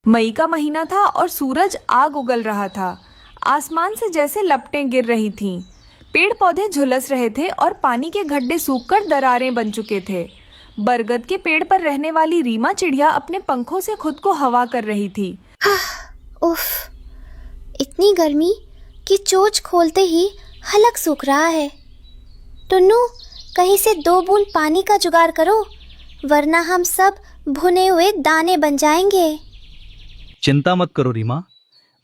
मई का महीना था और सूरज आग उगल रहा था। आसमान से जैसे लपटें गिर रही थीं। पेड़ पौधे झुलस रहे थे और पानी के गड्ढे सूखकर दरारें बन चुके थे। बरगद के पेड़ पर रहने वाली रीमा चिड़िया अपने पंखों से खुद को हवा कर रही थी। उफ, इतनी गर्मी कि चोंच खोलते ही हलक सूख रहा है। टुन्नू, कहीं से 2 बूंद पानी का जुगाड़ करो, वरना हम सब भुने हुए दाने बन जाएंगे। चिंता मत करो रीमा,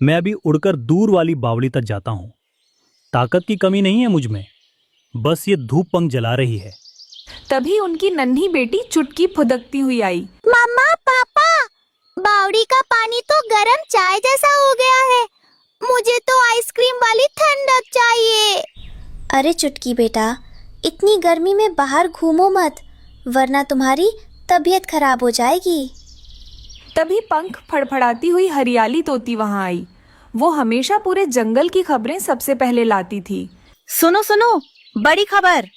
मैं अभी उड़कर दूर वाली बावड़ी तक जाता हूँ। ताकत की कमी नहीं है मुझ में, बस ये धूप पंख जला रही है। तभी उनकी नन्ही बेटी चुटकी फुदकती हुई आई। मम्मा, पापा, बावड़ी का पानी तो गरम चाय जैसा हो गया है। मुझे तो आइसक्रीम वाली ठंडक चाहिए। अरे चुटकी बेटा, इतनी गर्मी में बाहर घूमो मत, वरना तुम्हारी तबीयत खराब हो जाएगी। तभी पंख फड़फड़ाती हुई हरियाली तोती वहां आई। वो हमेशा पूरे जंगल की खबरें सबसे पहले लाती थी। सुनो सुनो, बड़ी खबर।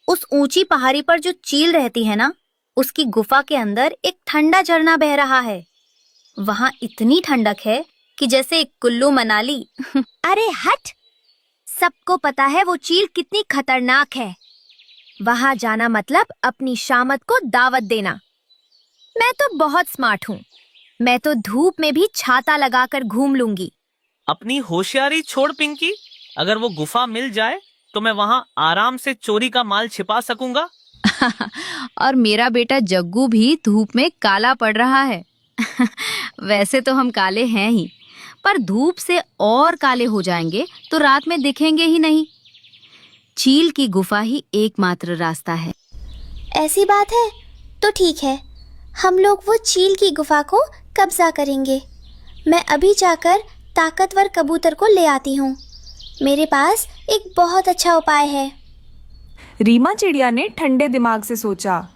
उस ऊंची पहाड़ी पर जो चील रहती है ना, उसकी गुफा के अंदर एक ठंडा झरना बह रहा है। वहाँ इतनी ठंडक है कि जैसे कुल्लू मनाली। अरे हट, सबको पता है वो चील कितनी खतरनाक है। वहां जाना मतलब अपनी शामत को दावत देना। मैं तो बहुत स्मार्ट हूँ, मैं तो धूप में भी छाता लगाकर घूम लूंगी। अपनी होशियारी छोड़ पिंकी, अगर वो गुफा मिल जाए तो मैं वहाँ आराम से चोरी का माल छिपा सकूंगा। और मेरा बेटा जग्गू भी धूप में काला पड़ रहा है। वैसे तो हम काले हैं ही, पर धूप से और काले हो जाएंगे तो रात में दिखेंगे ही नहीं। चील की गुफा ही एकमात्र रास्ता है। ऐसी बात है तो ठीक है, हम लोग वो चील की गुफा को कब्जा करेंगे। मैं अभी जाकर ताकतवर कबूतर को ले आती हूँ। मेरे पास एक बहुत अच्छा उपाय है। रीमा चिड़िया ने ठंडे दिमाग से सोचा।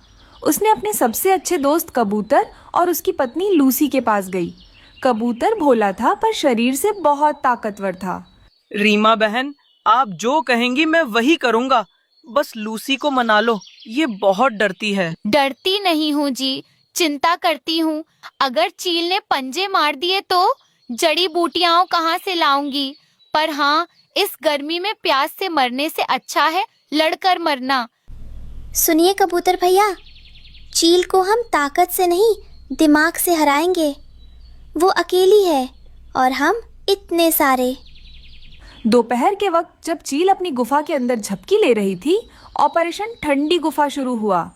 उसने अपने सबसे अच्छे दोस्त कबूतर और उसकी पत्नी लूसी के पास गई। कबूतर भोला था पर शरीर से बहुत ताकतवर था। रीमा बहन, आप जो कहेंगी मैं वही करूँगा, बस लूसी को मना लो, ये बहुत डरती है। डरती नहीं हूँ जी, चिंता करती हूँ। अगर चील ने पंजे मार दिए तो जड़ी बूटियां कहाँ से लाऊंगी। पर हाँ, इस गर्मी में प्यास से मरने से अच्छा है लड़कर मरना। सुनिए कबूतर भैया, चील को हम ताकत से नहीं दिमाग से हराएंगे। वो अकेली है और हम इतने सारे। दोपहर के वक्त जब चील अपनी गुफा के अंदर झपकी ले रही थी, ऑपरेशन ठंडी गुफा शुरू हुआ।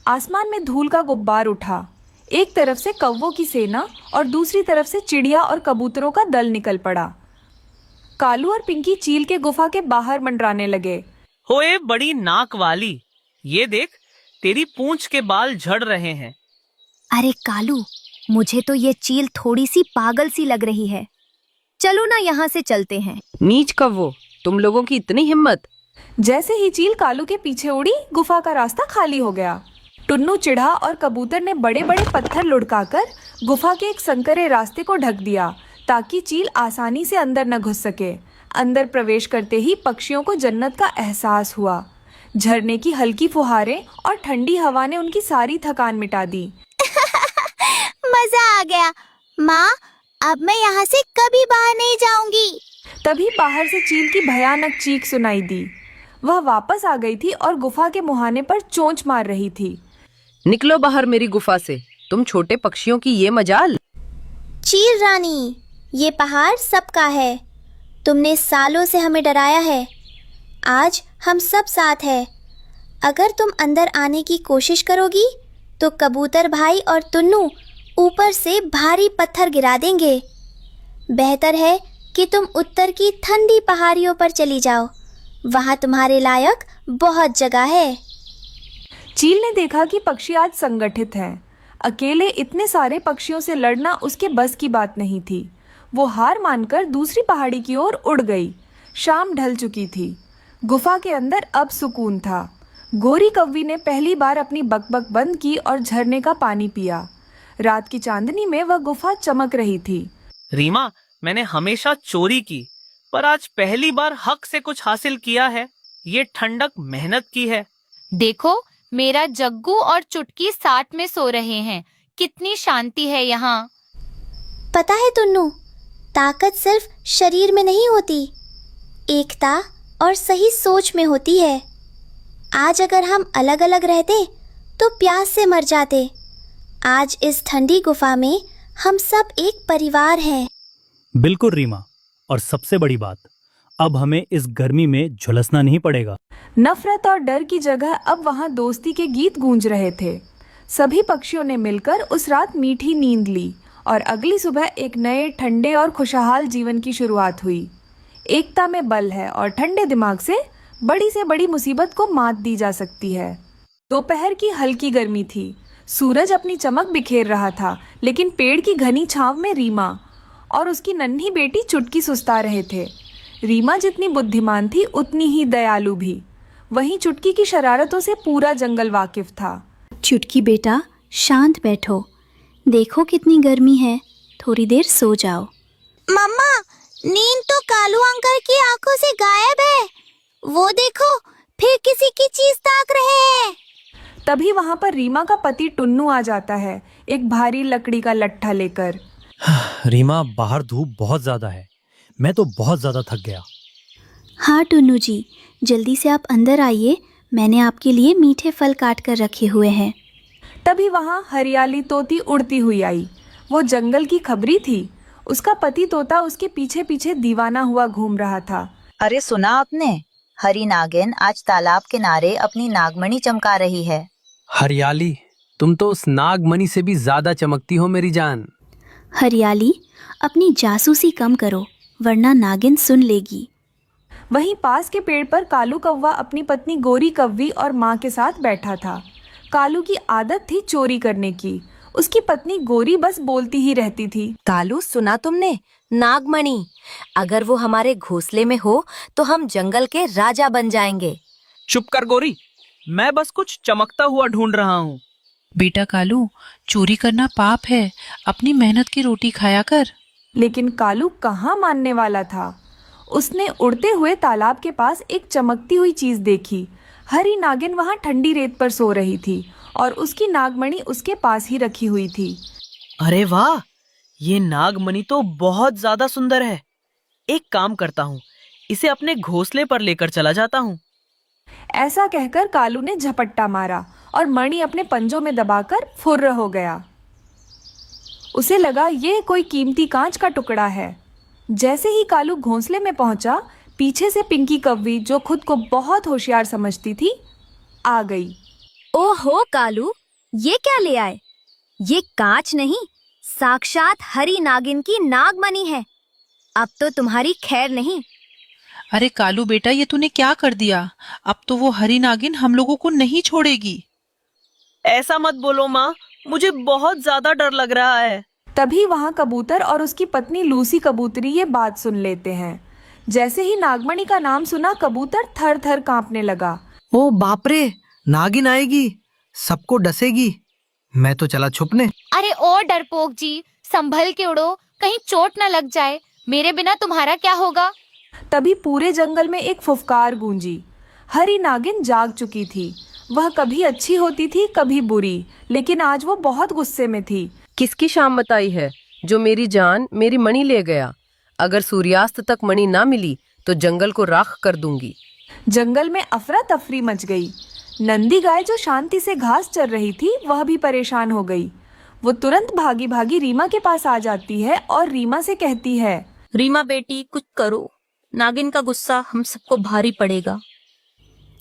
आसमान में धूल का गुब्बार उठा। एक तरफ से कौवों की सेना और दूसरी तरफ से चिड़िया और कबूतरों का दल निकल पड़ा। कालू और पिंकी चील के गुफा के बाहर मंडराने लगे। होए बड़ी नाक वाली, ये देख, तेरी पूंछ के बाल झड़ रहे हैं। अरे कालू, मुझे तो ये चील थोड़ी सी पागल सी लग रही है। चलो ना यहाँ से चलते हैं। नीच कव्वो, तुम लोगों की इतनी हिम्मत। जैसे ही चील कालू के पीछे उड़ी, गुफा का रास्ता खाली हो गया। टुन्नू चिढ़ा और कबूतर ने बड़े बड़े पत्थर लुढ़काकर गुफा के एक संकरे रास्ते को ढक दिया ताकि चील आसानी से अंदर न घुस सके। अंदर प्रवेश करते ही पक्षियों को जन्नत का एहसास हुआ। झरने की हल्की फुहारें और ठंडी हवा ने उनकी सारी थकान मिटा दी। मजा आ गया माँ, अब मैं यहाँ से कभी बाहर नहीं जाऊंगी। तभी बाहर से चील की भयानक चीख सुनाई दी। वह वापस आ गई थी और गुफा के मुहाने पर चोंच मार रही थी। निकलो बाहर मेरी गुफा से, तुम छोटे पक्षियों की ये मजाल। चील रानी, ये पहाड़ सबका है। तुमने सालों से हमें डराया है, आज हम सब साथ हैं। अगर तुम अंदर आने की कोशिश करोगी तो कबूतर भाई और टुन्नू ऊपर से भारी पत्थर गिरा देंगे। बेहतर है कि तुम उत्तर की ठंडी पहाड़ियों पर चली जाओ, वहाँ तुम्हारे लायक बहुत जगह है। चील ने देखा कि पक्षी आज संगठित हैं। अकेले इतने सारे पक्षियों से लड़ना उसके बस की बात नहीं थी। वो हार मानकर दूसरी पहाड़ी की ओर उड़ गई। शाम ढल चुकी थी। गुफा के अंदर अब सुकून था। गोरी कव्वी ने पहली बार अपनी बकबक बंद की और झरने का पानी पिया। रात की चांदनी में वह गुफा चमक रही थी। रीमा, मैंने हमेशा चोरी की, पर आज पहली बार हक से कुछ हासिल किया है। ये ठंडक मेहनत की है। देखो, मेरा जग्गू और चुटकी साथ में सो रहे हैं। कितनी शांति है यहाँ। पता है टुन्नू, ताकत सिर्फ शरीर में नहीं होती, एकता और सही सोच में होती है। आज अगर हम अलग अलग रहते तो प्यास से मर जाते। आज इस ठंडी गुफा में हम सब एक परिवार हैं। बिल्कुल रीमा, और सबसे बड़ी बात, अब हमें इस गर्मी में झुलसना नहीं पड़ेगा। नफरत और डर की जगह अब वहां दोस्ती के गीत गूंज रहे थे। सभी पक्षियों ने मिलकर उस रात मीठी नींद ली और अगली सुबह एक नए ठंडे और खुशहाल जीवन की शुरुआत हुई। एकता में बल है और ठंडे दिमाग से बड़ी मुसीबत को मात दी जा सकती है। दोपहर की हल्की गर्मी थी, सूरज अपनी चमक बिखेर रहा था, लेकिन पेड़ की घनी छांव में रीमा और उसकी नन्ही बेटी चुटकी सुस्ता रहे थे। रीमा जितनी बुद्धिमान थी उतनी ही दयालु भी। वहीं चुटकी की शरारतों से पूरा जंगल वाकिफ था। चुटकी बेटा, शांत बैठो, देखो कितनी गर्मी है, थोड़ी देर सो जाओ। मम्मा, नींद तो कालू अंकल की आंखों से गायब है। वो देखो, फिर किसी की चीज ताक रहे हैं। तभी वहां पर रीमा का पति टुन्नू आ जाता है, एक भारी लकड़ी का लट्ठा लेकर। रीमा, बाहर धूप बहुत ज्यादा है, मैं तो बहुत ज्यादा थक गया। हाँ टुन्नू जी, जल्दी से आप अंदर आइए, मैंने आपके लिए मीठे फल काट कर रखे हुए हैं। तभी वहां हरियाली तोती उड़ती हुई आई। वो जंगल की खबरी थी। उसका पति तोता उसके पीछे पीछे दीवाना हुआ घूम रहा था। अरे सुना आपने, हरी नागिन आज तालाब किनारे अपनी नागमणि चमका रही है। हरियाली, तुम तो उस नागमणि से भी ज्यादा चमकती हो मेरी जान। हरियाली, अपनी जासूसी कम करो, वरना नागिन सुन लेगी। वहीं पास के पेड़ पर कालू कौवा अपनी पत्नी गोरी कव्वी और माँ के साथ बैठा था। कालू की आदत थी चोरी करने की। उसकी पत्नी गोरी बस बोलती ही रहती थी। कालू, सुना तुमने? नागमणि, अगर वो हमारे घोंसले में हो तो हम जंगल के राजा बन जाएंगे। चुप कर गोरी, मैं बस कुछ चमकता हुआ ढूंढ रहा हूँ। बेटा कालू, चोरी करना पाप है, अपनी मेहनत की रोटी खाया कर। लेकिन कालू कहाँ मानने वाला था। उसने उड़ते हुए तालाब के पास एक चमकती हुई चीज देखी। हरी नागिन वहां ठंडी रेत पर सो रही थी और उसकी नागमणि उसके पास ही रखी हुई थी। अरे वाह, ये नागमणि तो बहुत ज्यादा सुंदर है। एक काम करता हूँ, इसे अपने घोंसले पर लेकर चला जाता हूँ। ऐसा कहकर कालू ने झपट्टा मारा और मणि अपने पंजों में दबाकर फुर्र हो गया। उसे लगा ये कोई कीमती कांच का टुकड़ा है। जैसे ही कालू घोंसले में पहुंचा, पीछे से पिंकी कव्वी, जो खुद को बहुत होशियार समझती थी, आ गई। ओहो कालू, ये क्या ले आए? ये कांच नहीं, साक्षात हरी नागिन की नागमणि है। अब तो तुम्हारी खैर नहीं। अरे कालू बेटा, ये तूने क्या कर दिया? अब तो वो हरी नागिन हम लोगों को नहीं छोड़ेगी। ऐसा मत बोलो माँ, मुझे बहुत ज्यादा डर लग रहा है। तभी वहां कबूतर और उसकी पत्नी लूसी कबूतरी ये बात सुन लेते हैं। जैसे ही नागमणि का नाम सुना, कबूतर थर थर कांपने लगा। ओ बाप रे, नागिन आएगी, सबको डसेगी। मैं तो चला छुपने। अरे ओ डरपोक जी, संभल के उड़ो, कहीं चोट न लग जाए। मेरे बिना तुम्हारा क्या होगा? तभी पूरे जंगल में एक फुफकार गूंजी। हरी नागिन जाग चुकी थी। वह कभी अच्छी होती थी, कभी बुरी, लेकिन आज वो बहुत गुस्से में थी। किसकी शाम बताई है जो मेरी जान, मेरी मणि ले गया? अगर सूर्यास्त तक मणि ना मिली तो जंगल को राख कर दूंगी। जंगल में अफरा तफरी मच गई। नंदी गाय, जो शांति से घास चर रही थी, वह भी परेशान हो गई। वो तुरंत भागी भागी रीमा के पास आ जाती है और रीमा से कहती है, रीमा बेटी, कुछ करो, नागिन का गुस्सा हम सबको भारी पड़ेगा।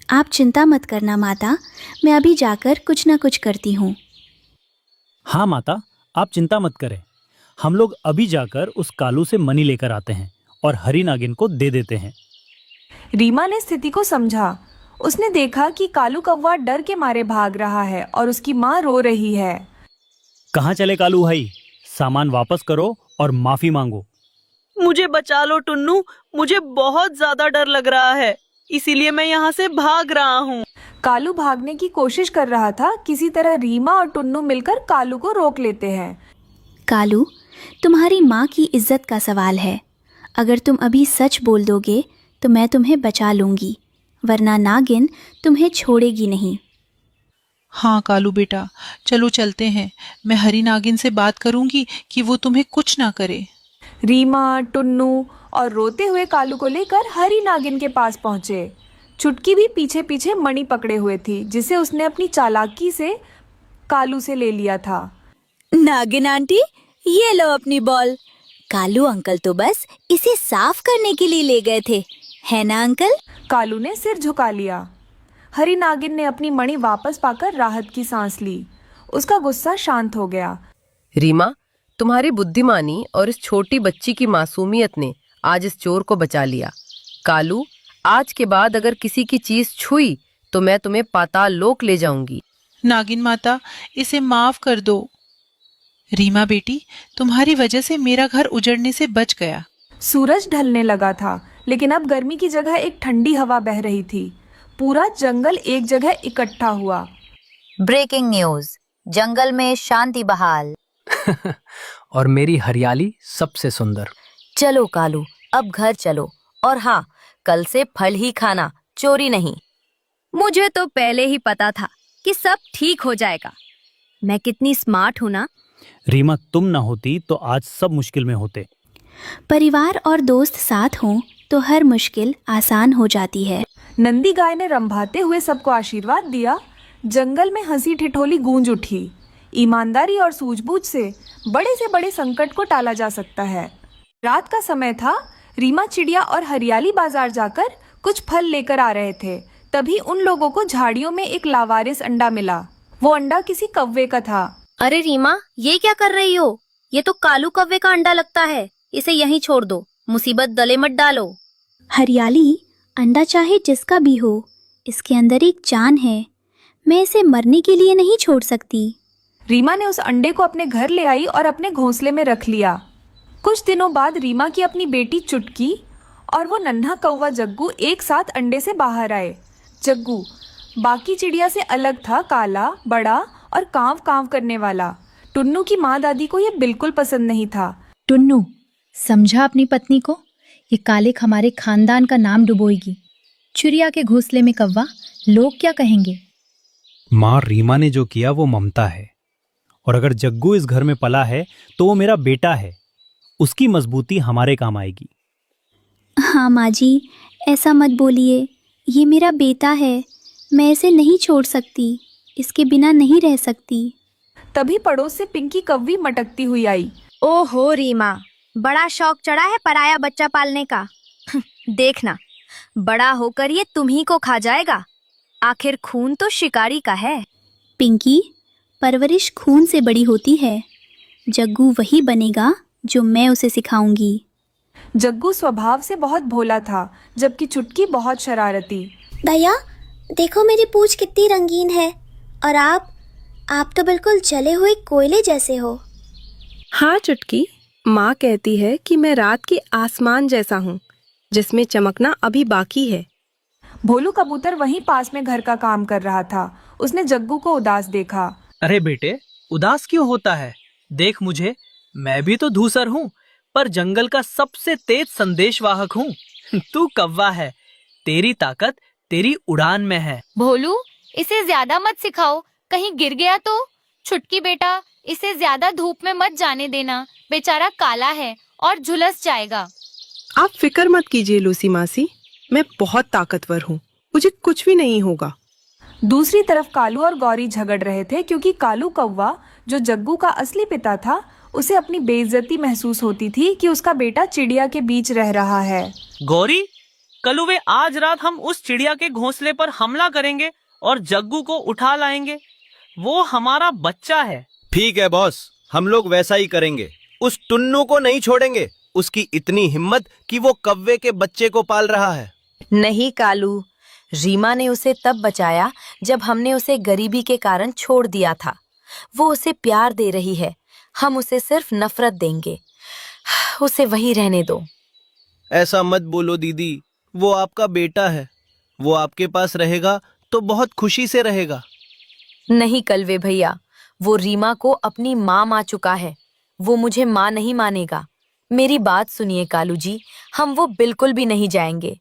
आप चिंता मत करना माता, मैं अभी जाकर कुछ न कुछ करती हूँ। हाँ माता, आप चिंता मत करें, हम लोग अभी जाकर उस कालू से मनी लेकर आते हैं और हरी नागिन को दे देते हैं। रीमा ने स्थिति को समझा। उसने देखा कि कालू कौवा डर के मारे भाग रहा है और उसकी माँ रो रही है। कहाँ चले कालू भाई? सामान वापस करो और माफी मांगो। मुझे बचा लो टुन्नू, मुझे बहुत ज्यादा डर लग रहा है, इसीलिए मैं यहाँ से भाग रहा हूँ। कालू भागने की कोशिश कर रहा था। किसी तरह रीमा और टुन्नू मिलकर कालू को रोक लेते हैं। कालू, तुम्हारी माँ की इज्जत का सवाल है। अगर तुम अभी सच बोल दोगे तो मैं तुम्हें बचा लूंगी, वरना नागिन तुम्हें छोड़ेगी नहीं। हाँ कालू बेटा, चलो चलते हैं। मैं हरी नागिन से बात करूंगी कि वो तुम्हें कुछ ना करे। रीमा, टुन्नू और रोते हुए कालू को लेकर हरी नागिन के पास पहुंचे। चुटकी भी पीछे पीछे मणि पकड़े हुए थी, जिसे उसने अपनी चालाकी से कालू से ले लिया था। नागिन आंटी, ये लो अपनी बॉल। कालू अंकल तो बस इसे साफ करने के लिए ले गए थे, है ना अंकल? कालू ने सिर झुका लिया। हरी नागिन ने अपनी मणि वापस पाकर राहत की सांस ली। उसका गुस्सा शांत हो गया। रीमा, तुम्हारी बुद्धिमानी और इस छोटी बच्ची की मासूमियत ने आज इस चोर को बचा लिया। कालू, आज के बाद अगर किसी की चीज छुई तो मैं तुम्हें पाताल लोक ले जाऊंगी। नागिन माता, इसे माफ कर दो। रीमा बेटी, तुम्हारी वजह से मेरा घर उजड़ने से बच गया। सूरज ढलने लगा था, लेकिन अब गर्मी की जगह एक ठंडी हवा बह रही थी। पूरा जंगल एक जगह इकट्ठा हुआ। ब्रेकिंग न्यूज, जंगल में शांति बहाल। और मेरी हरियाली सबसे सुंदर। चलो कालू, अब घर चलो, और हाँ, कल से फल ही खाना, चोरी नहीं। मुझे तो पहले ही पता था कि सब ठीक हो जाएगा। मैं कितनी स्मार्ट हूँ ना। रीमा, तुम ना होती तो आज सब मुश्किल में होते। परिवार और दोस्त साथ हों तो हर मुश्किल आसान हो जाती है। नंदी गाय ने रंभाते हुए सबको आशीर्वाद दिया। जंगल में हंसी ठिठोली गूंज उठी। ईमानदारी और सूझबूझ से बड़े संकट को टाला जा सकता है। रात का समय था। रीमा चिड़िया और हरियाली बाजार जाकर कुछ फल लेकर आ रहे थे। तभी उन लोगों को झाड़ियों में एक लावारिस अंडा मिला। वो अंडा किसी कौवे का था। अरे रीमा, ये क्या कर रही हो? ये तो कालू कौवे का अंडा लगता है। इसे यहीं छोड़ दो, मुसीबत गले मत डालो। हरियाली, अंडा चाहे जिसका भी हो, इसके अंदर एक जान है। मैं इसे मरने के लिए नहीं छोड़ सकती। रीमा ने उस अंडे को अपने घर ले आई और अपने घोंसले में रख लिया। कुछ दिनों बाद रीमा की अपनी बेटी चुटकी और वो नन्हा कौवा जग्गू एक साथ अंडे से बाहर आए। जग्गू बाकी चिड़िया से अलग था, काला, बड़ा और कांव कांव करने वाला। टुन्नू की माँ दादी को ये बिल्कुल पसंद नहीं था। टुन्नू, समझा अपनी पत्नी को, ये कालिक हमारे खानदान का नाम डुबोएगी। चिड़िया के घोंसले में कौवा, लोग क्या कहेंगे? माँ, रीमा ने जो किया वो ममता है, और अगर जग्गू इस घर में पला है तो वो मेरा बेटा है। उसकी मजबूती हमारे काम आएगी। हाँ माँ जी, ऐसा मत बोलिए। ये मेरा बेटा है, मैं इसे नहीं छोड़ सकती, इसके बिना नहीं रह सकती। तभी पड़ोस से पिंकी कौवी मटकती हुई आई। ओहो रीमा, बड़ा शौक चढ़ा है पराया बच्चा पालने का। देखना, बड़ा होकर ये तुम्ही को खा जाएगा। आखिर खून तो शिकारी का है। पिंकी, परवरिश खून से बड़ी होती है। जग्गू वही बनेगा जो मैं उसे सिखाऊंगी। जग्गू स्वभाव से बहुत भोला था, जबकि चुटकी बहुत शरारती। भैया, देखो मेरी पूंछ कितनी रंगीन है, और आप तो बिल्कुल जले हुए कोयले जैसे हो। हाँ चुटकी, माँ कहती है कि मैं रात के आसमान जैसा हूँ, जिसमें चमकना अभी बाकी है। भोलू कबूतर वहीं पास में घर का काम कर रहा था। उसने जग्गू को उदास देखा। अरे बेटे, उदास क्यों होता है? देख मुझे, मैं भी तो धूसर हूँ, पर जंगल का सबसे तेज संदेशवाहक हूँ। तू कौवा है, तेरी ताकत तेरी उड़ान में है। भोलू, इसे ज्यादा मत सिखाओ, कहीं गिर गया तो। छुटकी बेटा, इसे ज्यादा धूप में मत जाने देना, बेचारा काला है और झुलस जाएगा। आप फिक्र मत कीजिए लूसी मासी, मैं बहुत ताकतवर हूँ, मुझे कुछ भी नहीं होगा। दूसरी तरफ कालू और गौरी झगड़ रहे थे, क्योंकि कालू कौवा, जो जग्गू का असली पिता था, उसे अपनी बेइज्जती महसूस होती थी कि उसका बेटा चिड़िया के बीच रह रहा है। गौरी, कलुवे, आज रात हम उस चिड़िया के घोंसले पर हमला करेंगे और जग्गू को उठा लाएंगे। वो हमारा बच्चा है। ठीक है बॉस, हम लोग वैसा ही करेंगे। उस टुन्नू को नहीं छोड़ेंगे। उसकी इतनी हिम्मत कि वो कौवे के बच्चे को पाल रहा है। नहीं कालू, रीमा ने उसे तब बचाया जब हमने उसे गरीबी के कारण छोड़ दिया था। वो उसे प्यार दे रही है, हम उसे सिर्फ नफरत देंगे। उसे वही रहने दो। ऐसा मत बोलो दीदी, वो आपका बेटा है। वो आपके पास रहेगा तो बहुत खुशी से रहेगा। नहीं कलवे भैया, वो रीमा को अपनी माँ मान चुका है। वो मुझे माँ नहीं मानेगा। मेरी बात सुनिए कालू जी, हम वो बिल्कुल भी नहीं जाएंगे।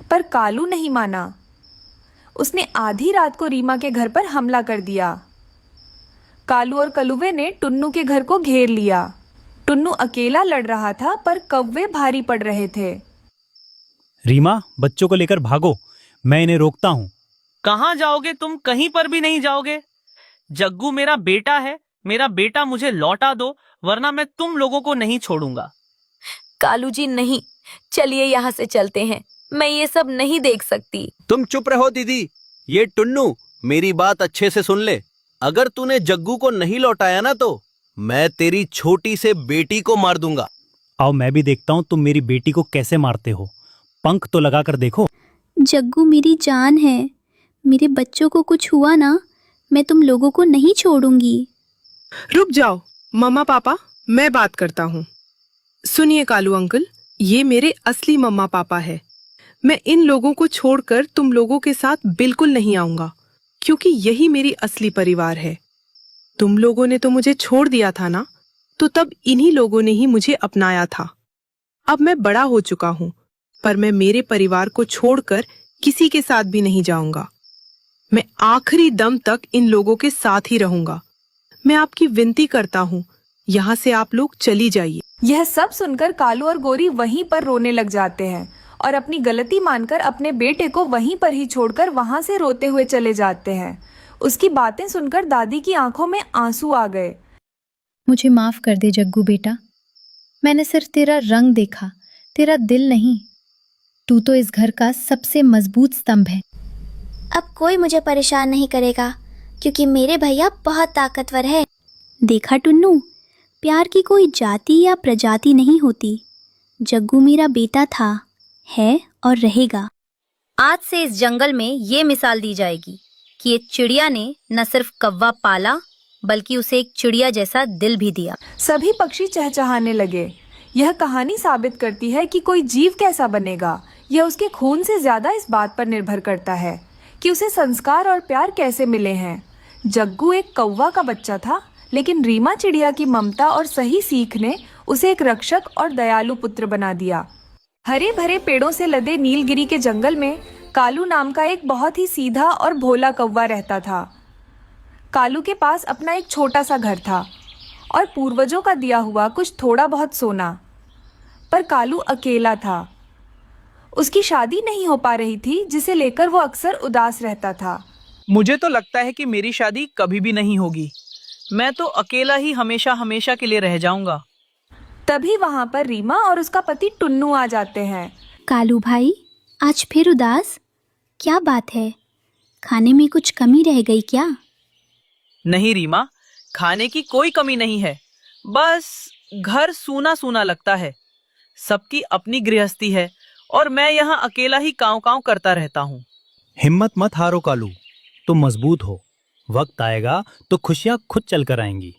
पर कालू नहीं माना। उसने आधी रात को रीमा के घर पर हमला कर दिया। कालू और कलुवे ने टुन्नू के घर को घेर लिया। टुन्नू अकेला लड़ रहा था पर कौवे भारी पड़ रहे थे। रीमा, बच्चों को लेकर भागो, मैं इन्हें रोकता हूँ। कहाँ जाओगे तुम? कहीं पर भी नहीं जाओगे। जग्गू मेरा बेटा है, मेरा बेटा मुझे लौटा दो, वरना मैं तुम लोगों को नहीं छोड़ूंगा। कालू जी नहीं, चलिए यहाँ से चलते हैं, मैं ये सब नहीं देख सकती। तुम चुप रहो दीदी। ये टुन्नू, मेरी बात अच्छे से सुन ले। अगर तूने जग्गू को नहीं लौटाया ना तो मैं तेरी छोटी से बेटी को मार दूंगा। आओ मैं भी देखता हूँ तुम मेरी बेटी को कैसे मारते हो। पंख तो लगा कर देखो। जग्गू मेरी जान है, मेरे बच्चों को कुछ हुआ ना, मैं तुम लोगों को नहीं छोड़ूंगी। रुक जाओ मम्मा पापा, मैं बात करता हूँ। सुनिए कालू अंकल, ये मेरे असली मम्मा पापा है। मैं इन लोगों को छोड़कर तुम लोगों के साथ बिल्कुल नहीं आऊंगा, क्योंकि यही मेरी असली परिवार है। तुम लोगों ने तो मुझे छोड़ दिया था ना, तो तब इन्हीं लोगों ने ही मुझे अपनाया था। अब मैं बड़ा हो चुका हूँ, पर मैं मेरे परिवार को छोड़कर किसी के साथ भी नहीं जाऊंगा। मैं आखिरी दम तक इन लोगों के साथ ही रहूंगा। मैं आपकी विनती करता हूँ, यहाँ से आप लोग चली जाइए। यह सब सुनकर कालू और गोरी वहीं पर रोने लग जाते हैं और अपनी गलती मानकर अपने बेटे को वहीं पर ही छोड़कर वहां से रोते हुए चले जाते हैं। उसकी बातें सुनकर दादी की आंखों में आंसू आ गए। मुझे माफ कर दे जग्गू बेटा, मैंने सिर्फ तेरा रंग देखा, तेरा दिल नहीं। तू तो इस घर का सबसे मजबूत स्तंभ है। अब कोई मुझे परेशान नहीं करेगा, क्योंकि मेरे भैया बहुत ताकतवर है। देखा टुन्नू, प्यार की कोई जाति या प्रजाति नहीं होती। जग्गू मेरा बेटा था, है और रहेगा। आज से इस जंगल में ये मिसाल दी जाएगी कि एक चिड़िया ने न सिर्फ कौवा पाला, बल्कि उसे एक चिड़िया जैसा दिल भी दिया। सभी पक्षी चहचहाने लगे। यह कहानी साबित करती है कि कोई जीव कैसा बनेगा, यह उसके खून से ज्यादा इस बात पर निर्भर करता है कि उसे संस्कार और प्यार कैसे मिले हैं। जग्गू एक कौवा का बच्चा था, लेकिन रीमा चिड़िया की ममता और सही सीख ने उसे एक रक्षक और दयालु पुत्र बना दिया। हरे भरे पेड़ों से लदे नीलगिरी के जंगल में कालू नाम का एक बहुत ही सीधा और भोला कौवा रहता था। कालू के पास अपना एक छोटा सा घर था और पूर्वजों का दिया हुआ कुछ थोड़ा बहुत सोना। पर कालू अकेला था। उसकी शादी नहीं हो पा रही थी, जिसे लेकर वो अक्सर उदास रहता था। मुझे तो लगता है कि मेरी शादी कभी भी नहीं होगी। मैं तो अकेला ही हमेशा हमेशा के लिए रह जाऊंगा। तभी वहां पर रीमा और उसका पति टुन्नू आ जाते हैं। कालू भाई, आज फिर उदास? क्या बात है? खाने में कुछ कमी रह गई क्या? नहीं रीमा, खाने की कोई कमी नहीं है, बस घर सूना सूना लगता है। सबकी अपनी गृहस्थी है और मैं यहाँ अकेला ही कांव कांव करता रहता हूँ। हिम्मत मत हारो कालू, तुम मजबूत हो। वक्त आएगा तो खुशियाँ खुद चल कर आएंगी।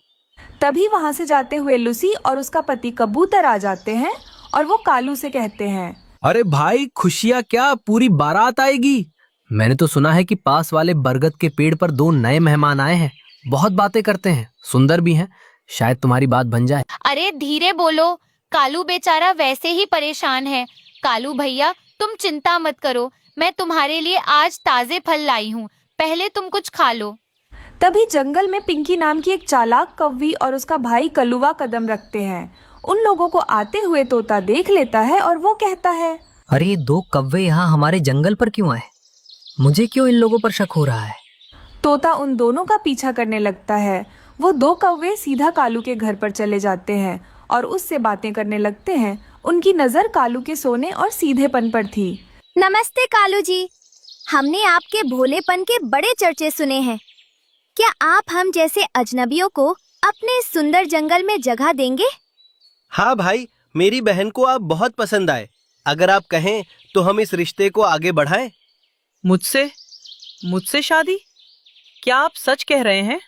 तभी वहां से जाते हुए लूसी और उसका पति कबूतर आ जाते हैं और वो कालू से कहते हैं, अरे भाई, खुशियाँ क्या, पूरी बारात आएगी। मैंने तो सुना है कि पास वाले बरगद के पेड़ पर 2 नए मेहमान आए हैं। बहुत बातें करते हैं, सुंदर भी हैं। शायद तुम्हारी बात बन जाए। अरे धीरे बोलो, कालू बेचारा वैसे ही परेशान है। कालू भैया, तुम चिंता मत करो, मैं तुम्हारे लिए आज ताजे फल लाई हूँ, पहले तुम कुछ खा लो। तभी जंगल में पिंकी नाम की एक चालाक कौवी और उसका भाई कलुआ कदम रखते हैं। उन लोगों को आते हुए तोता देख लेता है और वो कहता है, अरे ये 2 कौवे यहाँ हमारे जंगल पर क्यों आए? मुझे क्यों इन लोगों पर शक हो रहा है? तोता उन दोनों का पीछा करने लगता है। वो 2 कौवे सीधा कालू के घर पर चले जाते हैं और उससे बातें करने लगते हैं। उनकी नजर कालू के सोने और सीधेपन पर थी। नमस्ते कालू जी, हमने आपके भोलेपन के बड़े चर्चे सुने हैं। क्या आप हम जैसे अजनबियों को अपने सुंदर जंगल में जगह देंगे? हाँ भाई, मेरी बहन को आप बहुत पसंद आए। अगर आप कहें तो हम इस रिश्ते को आगे बढ़ाएं। मुझसे शादी? क्या आप सच कह रहे हैं?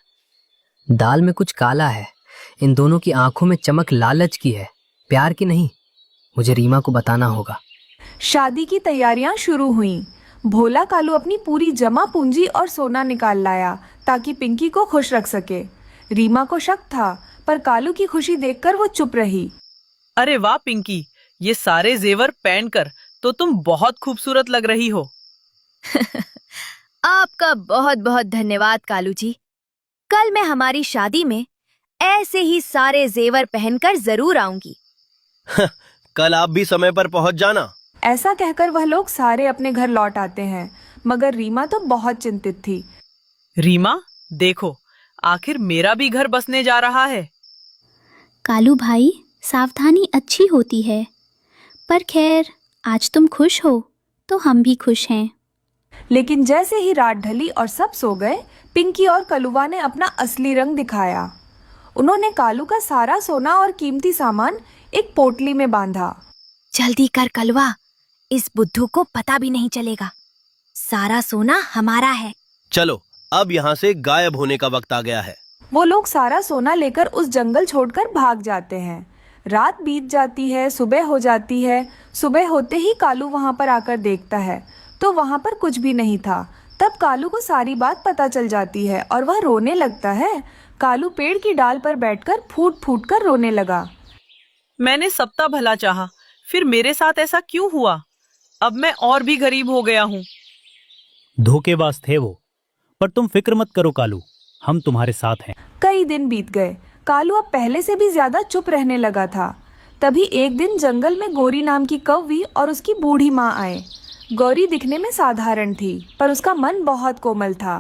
दाल में कुछ काला है। इन दोनों की आंखों में चमक लालच की है, प्यार की नहीं। मुझे रीमा को बताना होगा। शादी की तैयारियां शुरू हुईं। भोला कालू अपनी पूरी जमा पूंजी और सोना निकाल लाया ताकि पिंकी को खुश रख सके। रीमा को शक था, पर कालू की खुशी देखकर वो चुप रही। अरे वाह पिंकी, ये सारे जेवर पहनकर तो तुम बहुत खूबसूरत लग रही हो। आपका बहुत बहुत धन्यवाद कालू जी। कल मैं हमारी शादी में ऐसे ही सारे जेवर पहनकर जरूर आऊंगी। कल आप भी समय पर पहुंच जाना। ऐसा कहकर वह लोग सारे अपने घर लौट आते हैं, मगर रीमा तो बहुत चिंतित थी। रीमा, देखो, आखिर मेरा भी घर बसने जा रहा है। कालू भाई, सावधानी अच्छी होती है, पर खैर आज तुम खुश हो तो हम भी खुश हैं। लेकिन जैसे ही रात ढली और सब सो गए, पिंकी और कलुआ ने अपना असली रंग दिखाया। उन्होंने कालू का सारा सोना और कीमती सामान एक पोटली में बांधा। जल्दी कर कलवा, इस बुद्धू को पता भी नहीं चलेगा। सारा सोना हमारा है। चलो, अब यहाँ से गायब होने का वक्त आ गया है। वो लोग सारा सोना लेकर उस जंगल छोड़कर भाग जाते हैं। रात बीत जाती है, सुबह हो जाती है। सुबह होते ही कालू वहाँ पर आकर देखता है तो वहाँ पर कुछ भी नहीं था। तब कालू को सारी बात पता चल जाती है और वह रोने लगता है। कालू पेड़ की डाल पर बैठकर फूट फूट कर रोने लगा। मैंने सबका भला चाहा, फिर मेरे साथ ऐसा क्यों हुआ? अब मैं और भी गरीब हो गया हूँ। धोखेबाज थे वो, पर तुम फिक्र मत करो कालू, हम तुम्हारे साथ हैं। कई दिन बीत गए। कालू अब पहले से भी ज्यादा चुप रहने लगा था। तभी एक दिन जंगल में गौरी नाम की कौवी और उसकी बूढ़ी माँ आए। गौरी दिखने में साधारण थी, पर उसका मन बहुत कोमल था।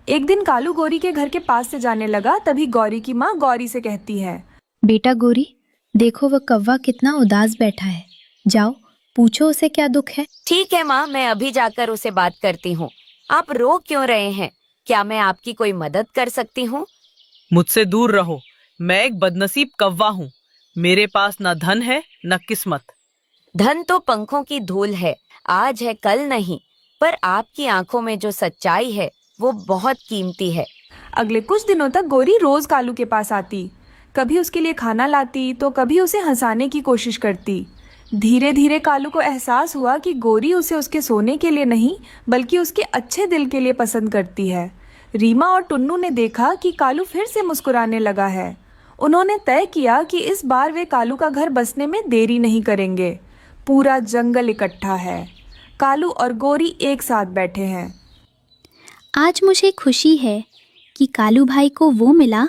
एक दिन कालू गौरी के घर के पास से जाने लगा। तभी गौरी की माँ गौरी से कहती है, बेटा गौरी, देखो वह कौवा कितना उदास बैठा है। जाओ पूछो उसे क्या दुख है। ठीक है माँ, मैं अभी जाकर उसे बात करती हूँ। आप रो क्यों रहे हैं? क्या मैं आपकी कोई मदद कर सकती हूँ? मुझसे दूर रहो, मैं एक बदनसीब कौवा हूँ। मेरे पास न धन है न किस्मत। धन तो पंखों की धूल है, आज है कल नहीं। पर आपकी आंखों में जो सच्चाई है वो बहुत कीमती है। अगले कुछ दिनों तक गौरी रोज कालू के पास आती। कभी उसके लिए खाना लाती तो कभी उसे हंसाने की कोशिश करती। धीरे धीरे कालू को एहसास हुआ कि गौरी उसे उसके सोने के लिए नहीं बल्कि उसके अच्छे दिल के लिए पसंद करती है। रीमा और टुन्नू ने देखा कि कालू फिर से मुस्कुराने लगा है। उन्होंने तय किया कि इस बार वे कालू का घर बसने में देरी नहीं करेंगे। पूरा जंगल इकट्ठा है। कालू और गौरी एक साथ बैठे हैं। आज मुझे खुशी है कि कालू भाई को वो मिला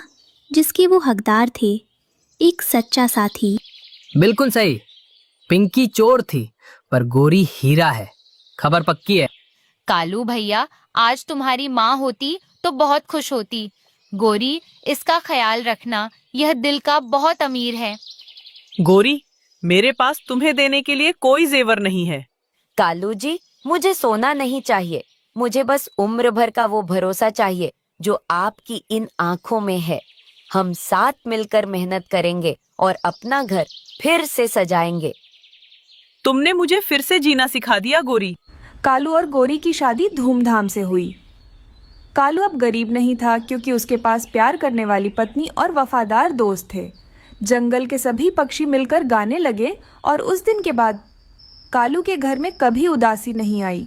जिसके वो हकदार थे, एक सच्चा साथी। बिल्कुल सही। पिंकी चोर थी पर गौरी हीरा है। खबर पक्की है। कालू भैया, आज तुम्हारी माँ होती तो बहुत खुश होती। गौरी, इसका ख्याल रखना, यह दिल का बहुत अमीर है। गौरी, मेरे पास तुम्हें देने के लिए कोई जेवर नहीं है। कालू जी, मुझे सोना नहीं चाहिए, मुझे बस उम्र भर का वो भरोसा चाहिए जो आपकी इन आंखों में है। हम साथ मिलकर मेहनत करेंगे और अपना घर फिर से सजाएंगे। तुमने मुझे फिर से जीना सिखा दिया गौरी। कालू और गौरी की शादी धूमधाम से हुई। कालू अब गरीब नहीं था क्योंकि उसके पास प्यार करने वाली पत्नी और वफादार दोस्त थे। जंगल के सभी पक्षी मिलकर गाने लगे और उस दिन के बाद कालू के घर में कभी उदासी नहीं आई।